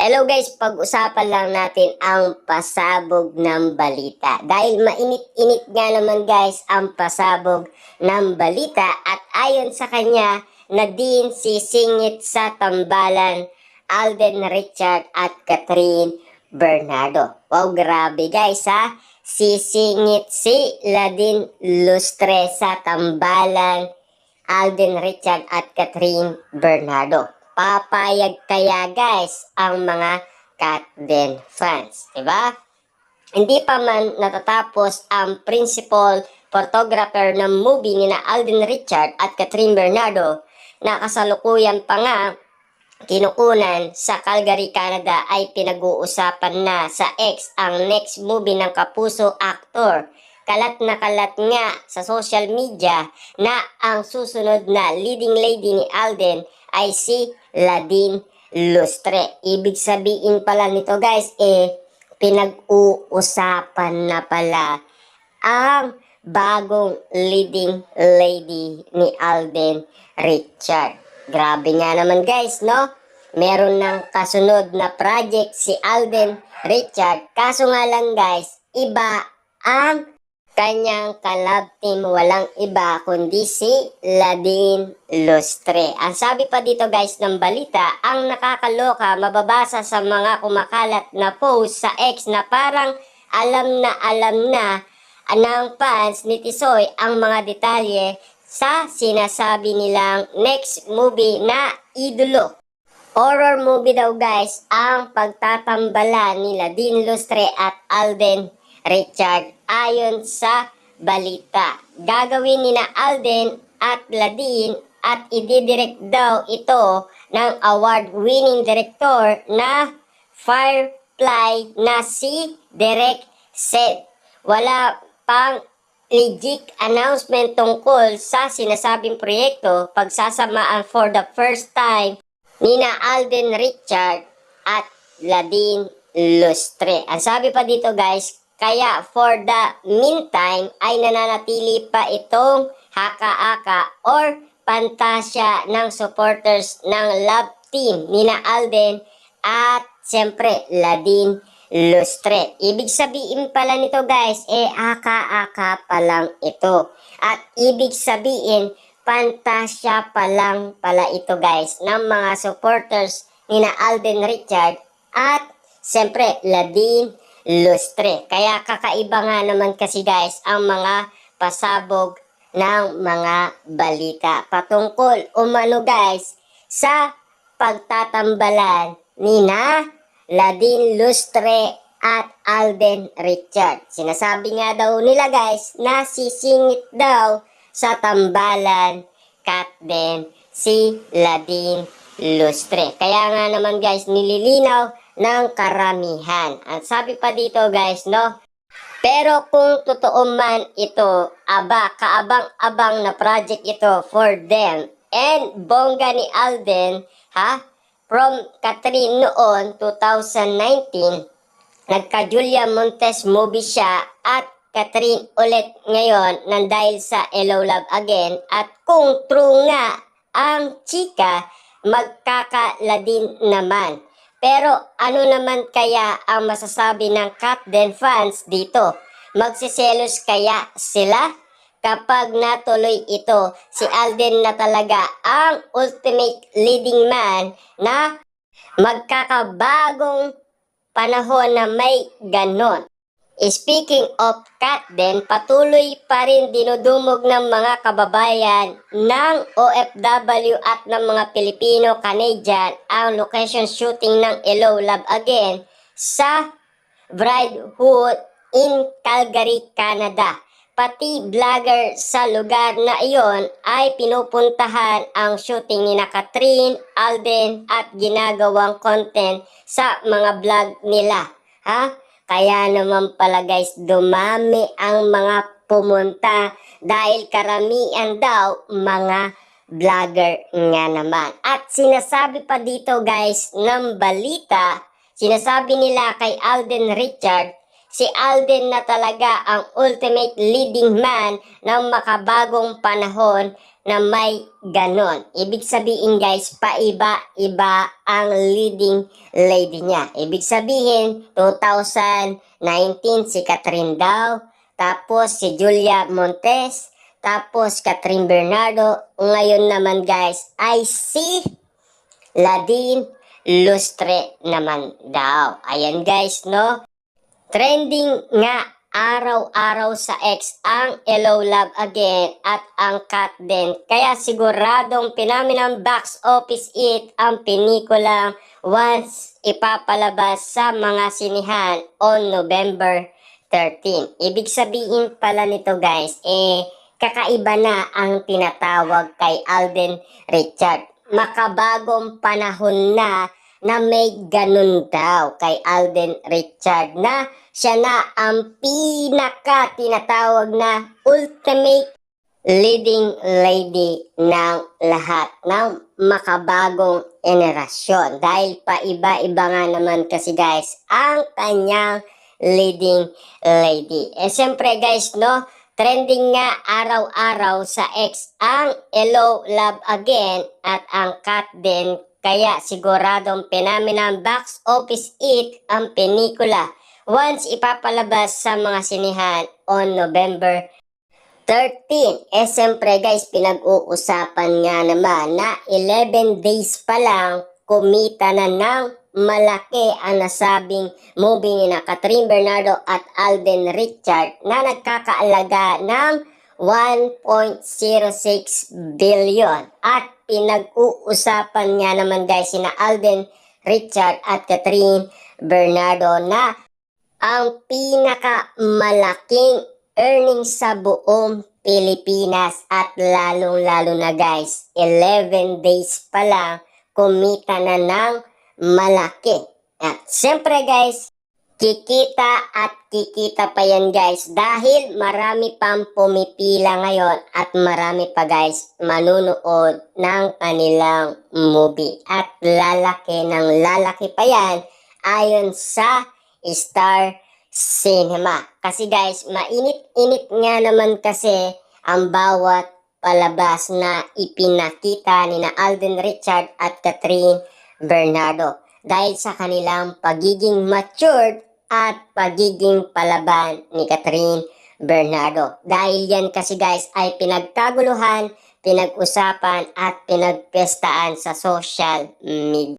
Hello guys, pag-usapan lang natin ang pasabog ng balita. Dahil mainit-init nga naman guys ang pasabog ng balita at ayon sa kanya na din sisingit sa tambalan Alden Richard at Catherine Bernardo. Wow, grabe guys ha. Sisingit si Ladine Lustre sa tambalan Alden Richard at Catherine Bernardo. Papayag kaya guys ang mga Katden fans, diba? Hindi pa man natatapos ang principal photographer ng movie ni na Alden Richard at Catherine Bernardo na kasalukuyan pa nga kinukunan sa Calgary, Canada ay pinag-uusapan na sa X ang next movie ng kapuso actor. Kalat na kalat nga sa social media na ang susunod na leading lady ni Alden ay si Ladine Lustre. Ibig sabihin pala nito guys, pinag-uusapan na pala ang bagong leading lady ni Alden Richard. Grabe nga naman guys, no? Meron ng kasunod na project si Alden Richard. Kaso nga lang guys, iba ang kanyang collab team, walang iba kundi si Ladine Lustre. Ang sabi pa dito guys ng balita, ang nakakaloka mababasa sa mga kumakalat na post sa X na parang alam na ng fans ni Tisoy ang mga detalye sa sinasabi nilang next movie na Idolo. Horror movie daw guys ang pagtatambalan ni Ladine Lustre at Alden Richard ayon sa balita. Gagawin ni na Alden at Ladine at ididirect daw ito ng award-winning director na Firefly na si Derek Seth. Wala pang legit announcement tungkol sa sinasabing proyekto, pagsasamaan for the first time ni na Alden Richard at Ladine Lustre. Ang sabi pa dito guys, kaya for the meantime ay nananatili pa itong haka-aka or pantasya ng supporters ng love team ni na Alden at siyempre Ladine Lustre. Ibig sabihin pala nito guys, haka-aka pa lang ito. At ibig sabihin, pantasya pa lang pala ito guys ng mga supporters ni na Alden Richard at siyempre Ladine Lustre. Kaya kakaiba nga naman kasi guys ang mga pasabog ng mga balita patungkol umano guys sa pagtatambalan ni na Ladine Lustre at Alden Richard. Sinasabi nga daw nila guys na sisingit daw sa tambalan Katden si Ladine Lustre. Kaya nga naman guys nililinaw ng karamihan. Ang sabi pa dito guys, no? Pero kung totoo man ito, kaabang-abang na project ito for them. And bongga ni Alden, from Catherine noon, 2019, nagka-Julia Montes movie siya at Catherine ulit ngayon nang dahil sa Hello Love Again. At kung true nga ang chika, magkakaladin naman. Pero ano naman kaya ang masasabi ng Katden fans dito? Magsiselos kaya sila? Kapag natuloy ito, si Alden na talaga ang ultimate leading man na magkakabagong panahon na may ganon. Speaking of Katden, patuloy pa rin dinudumog ng mga kababayan ng OFW at ng mga Pilipino-Canadian ang location shooting ng Hello Love Again sa Bridehood in Calgary, Canada. Pati vlogger sa lugar na iyon ay pinupuntahan ang shooting ni na Catherine, Alden at ginagawang content sa mga vlog nila. Kaya naman pala guys, dumami ang mga pumunta dahil karamihan daw mga vlogger nga naman. At sinasabi pa dito guys ng balita, sinasabi nila kay Alden Richard, si Alden na talaga ang ultimate leading man ng makabagong panahon na may ganon. Ibig sabihin guys, paiba-iba ang leading lady niya. Ibig sabihin, 2019 si Catherine daw, tapos si Julia Montes, tapos Catherine Bernardo. Ngayon naman guys ay si Ladine Lustre naman daw. Ayan guys, no? Trending nga araw-araw sa X ang Hello Love Again at ang Cat din. Kaya siguradong pinaminang box office hit ang pelikula once ipapalabas sa mga sinihan on November 13. Ibig sabihin pala nito guys, kakaiba na ang tinatawag kay Alden Richard. Makabagong panahon na may ganun daw kay Alden Richard na siya na ang pinaka tinatawag na ultimate leading lady ng lahat ng makabagong generasyon. Dahil paiba-iba nga naman kasi guys ang kanyang leading lady. Siyempre guys, no, trending nga araw-araw sa X ang Hello Love Again at ang Cat din. Kaya siguradong pinaminang box office hit ang pelikula once ipapalabas sa mga sinihan on November 13. Siyempre guys, pinag-uusapan nga naman na 11 days pa lang kumita na ng malaki ang nasabing movie ni na Catherine Bernardo at Alden Richard na nagkakaalaga ng 1.06 billion. At pinag-uusapan nga naman guys sina Alden Richard at Catherine Bernardo na ang pinakamalaking earnings sa buong Pilipinas at lalong-lalo na guys, 11 days pa lang kumita na ng malaki. At siyempre guys, kikita at kikita pa yan guys dahil marami pang pumipila ngayon at marami pa guys manunood ng kanilang movie. At lalaki ng lalaki pa yan ayon sa Star Cinema. Kasi guys, mainit-init nga naman kasi ang bawat palabas na ipinakita ni na Alden Richard at Catherine Bernardo. Dahil sa kanilang pagiging matured at pagiging palaban ni Catherine Bernardo. Dahil yan kasi guys ay pinagkaguluhan, pinag-usapan at pinagpestaan sa social media.